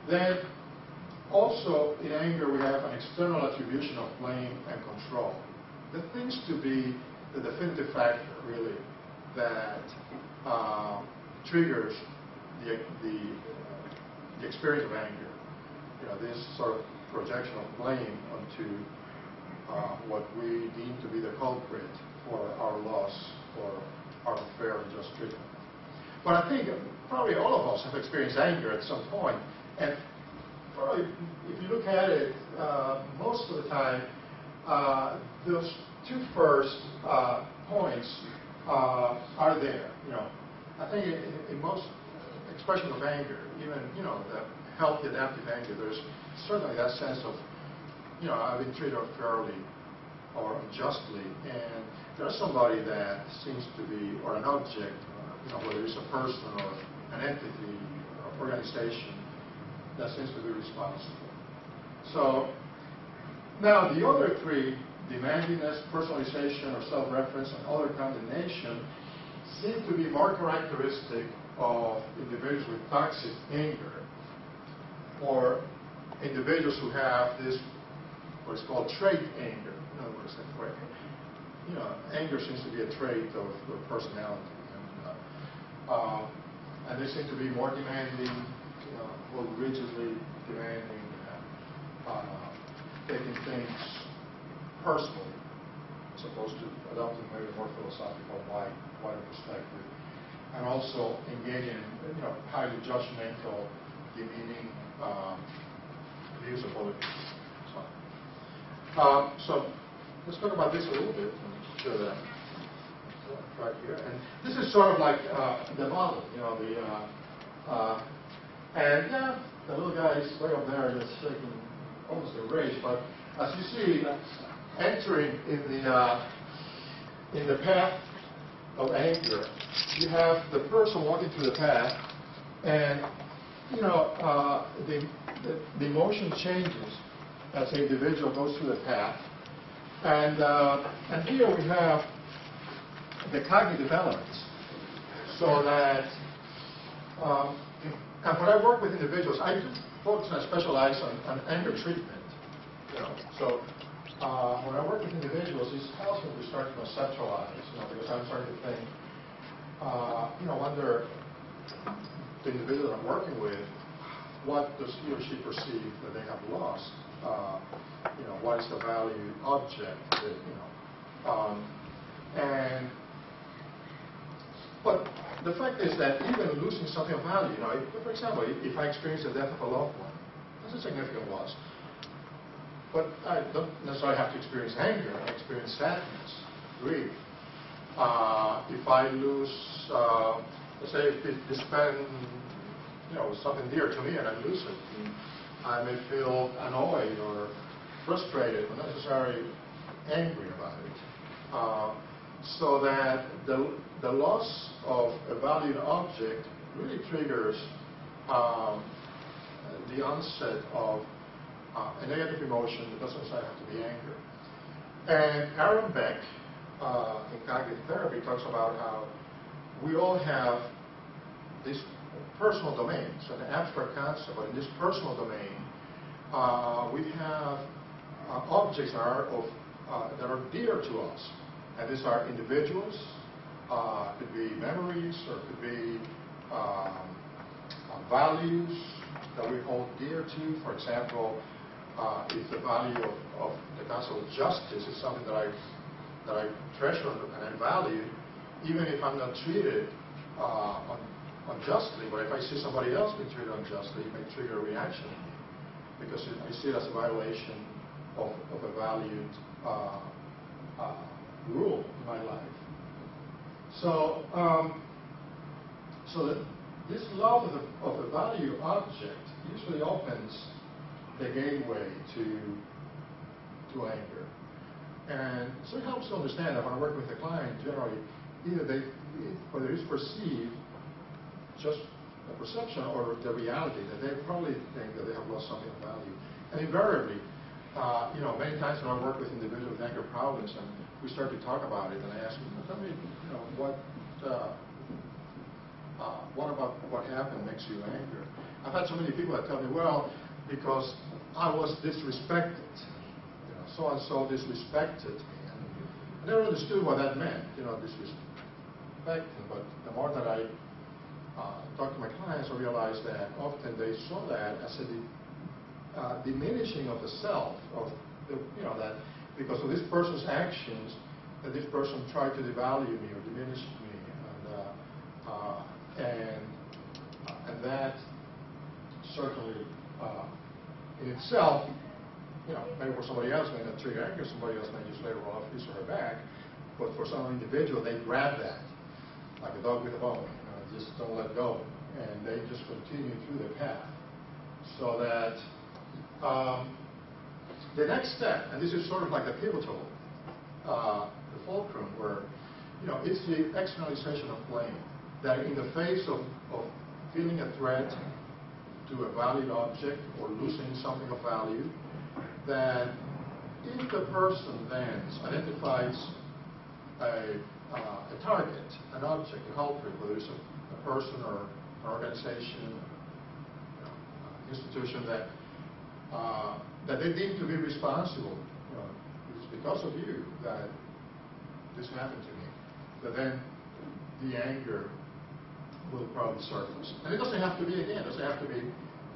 Then also in anger we have an external attribution of blame and control. That seems to be the definitive factor, really, that triggers the experience of anger. You know, this sort of projection of blame onto what we deem to be the culprit for our loss or our unfair and just treatment. But I think probably all of us have experienced anger at some point, and probably if you look at it, most of the time, those two first points are there. You know, I think in most expressions of anger, even the healthy adaptive anger, there's certainly that sense of, I've been treated unfairly or unjustly, and there's somebody that seems to be, or an object, whether it's a person or an entity or organization, that seems to be responsible. So now the other three, demandiness, personalization or self-reference, and other condemnation, seem to be more characteristic of individuals with toxic anger, or individuals who have this, what is called trait anger. In other words, anger seems to be a trait of personality, and they seem to be more demanding, more rigidly demanding, taking things personally, as opposed to adopting maybe a more philosophical, wider perspective, and also engaging in highly judgmental, demeaning views of other people. So let's talk about this a little bit. Show that right here. And this is sort of like the model, the little guy is way up there, just shaking, almost in rage. But as you see, entering in the path of anger, you have the person walking through the path, and the emotion changes as the individual goes through the path, and here we have the cognitive elements, so that and when I work with individuals, I do focus and specialize on anger treatment. So when I work with individuals, it helps me to start to conceptualize, because I'm starting to think, wonder the individual I'm working with, what does he or she perceive that they have lost? What is the valued object? But the fact is that even losing something of value, for example, if I experience the death of a loved one, that's a significant loss. But I don't necessarily have to experience anger. I experience sadness, grief. If I lose, let's say, if you spend, something dear to me and I lose it, I may feel annoyed or frustrated, but not necessarily angry about it. So that the loss of a valued object really triggers the onset of a negative emotion that doesn't necessarily have to be anger. And Aaron Beck, in cognitive therapy, talks about how we all have this personal domain. So an abstract concept, but in this personal domain, we have objects that are dear to us. And these are individuals, could be memories, or could be values that we hold dear to. For example, if the value of the concept of justice is something that I treasure and I value, even if I'm not treated unjustly, but if I see somebody else being treated unjustly, it may trigger a reaction in me, because I see it as a violation of a valued rule in my life. So, this love of a value object usually opens the gateway to anger. And so it helps to understand that when I work with a client, generally, whether it's perceived just a perception or the reality, that they probably think that they have lost something of value. And invariably, many times when I work with individuals with anger problems, and we start to talk about it, and I ask them, tell me, what about what happened makes you angry? I've had so many people that tell me, well, because I was disrespected, so and so disrespected me, and I never understood what that meant, disrespect. But the more that I talk to my clients, I realize that often they saw that as a diminishing of the self, of that because of this person's actions, that this person tried to devalue me or diminish me, and that certainly in itself, maybe for somebody else may not trigger anger, somebody else may just let it roll off his or her back, but for some individual, they grab that like a dog with a bone, just don't let go, and they just continue through the path. So that the next step, and this is sort of like the pivotal, the fulcrum, where it's the externalization of blame. That in the face of feeling a threat to a valued object or losing something of value, that if the person then identifies a target, an object, a culprit, whether it's a person or an organization, institution that they deem to be responsible, it's because of you that this happened to me, that then the anger will probably surface. And it doesn't have to be, again, it doesn't have to be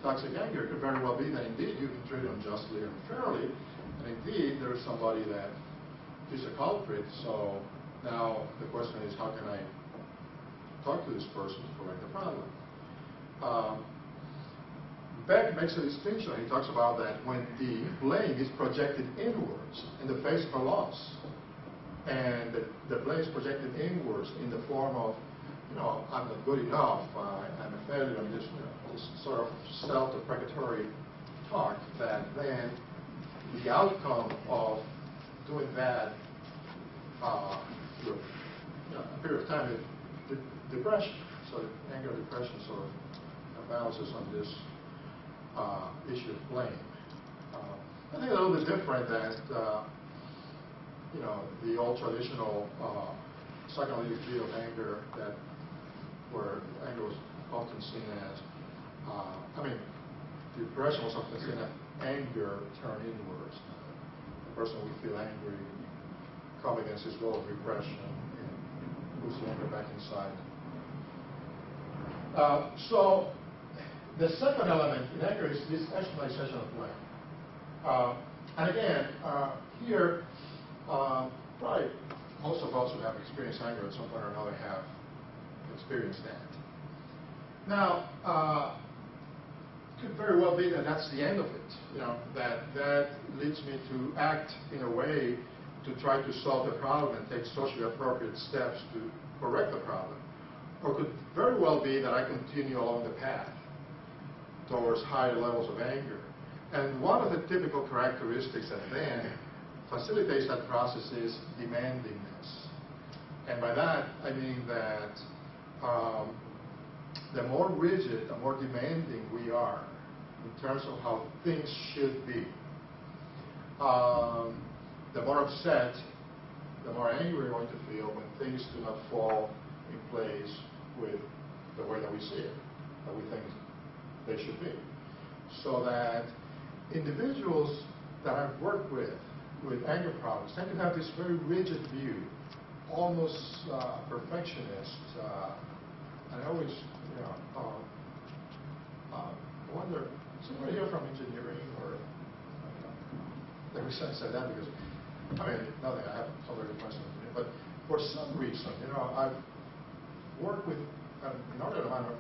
toxic anger. It could very well be that indeed you've been treated unjustly or unfairly, and indeed there's somebody that is a culprit. So now the question is, how can I talk to this person to correct the problem? Beck makes a distinction. He talks about that when the blame is projected inwards in the face of a loss, and the blame is projected inwards in the form of, I'm not good enough, I'm a failure, I'm just, this sort of self-deprecatory talk, that then the outcome of doing that through a period of time is depression. So anger and depression sort of balances on this issue of blame. I think a little bit different than the old traditional psychoanalytic view of anger, that where anger was often seen as, depression was often seen as anger turned inwards. The person would feel angry, come against his will of repression, and lose the anger back inside. So the second element in anger is this externalization of blame. And again, here, probably most of us who have experienced anger at some point or another have experienced that. Now, it could very well be that that's the end of it. That leads me to act in a way to try to solve the problem and take socially appropriate steps to correct the problem. Or it could very well be that I continue along the path towards higher levels of anger. And one of the typical characteristics that then facilitates that process is demandingness. And by that, I mean that the more rigid, the more demanding we are in terms of how things should be, the more upset, the more angry we're going to feel when things do not fall in place with the way that we see it, that we think they should be. So that individuals that I've worked with anger problems tend to have this very rigid view, almost perfectionist. And I always, I wonder, is anybody here from engineering or? The reason I said that because, nothing, I have some very questions, but for some reason, I've worked with an inordinate amount of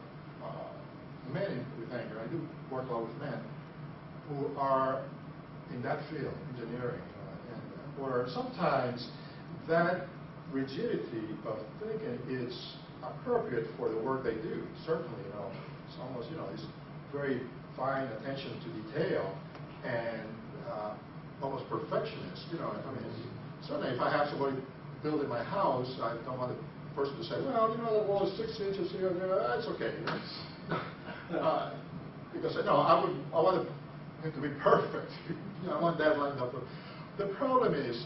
men with anger. I do work a lot with men who are in that field, engineering, and where sometimes that rigidity of thinking is appropriate for the work they do. Certainly, it's almost, this very fine attention to detail and almost perfectionist. Certainly if I have somebody building my house, I don't want the person to say, well, the wall is 6 inches here and there. That's okay. Because I want it to be perfect. I want that lined up. The problem is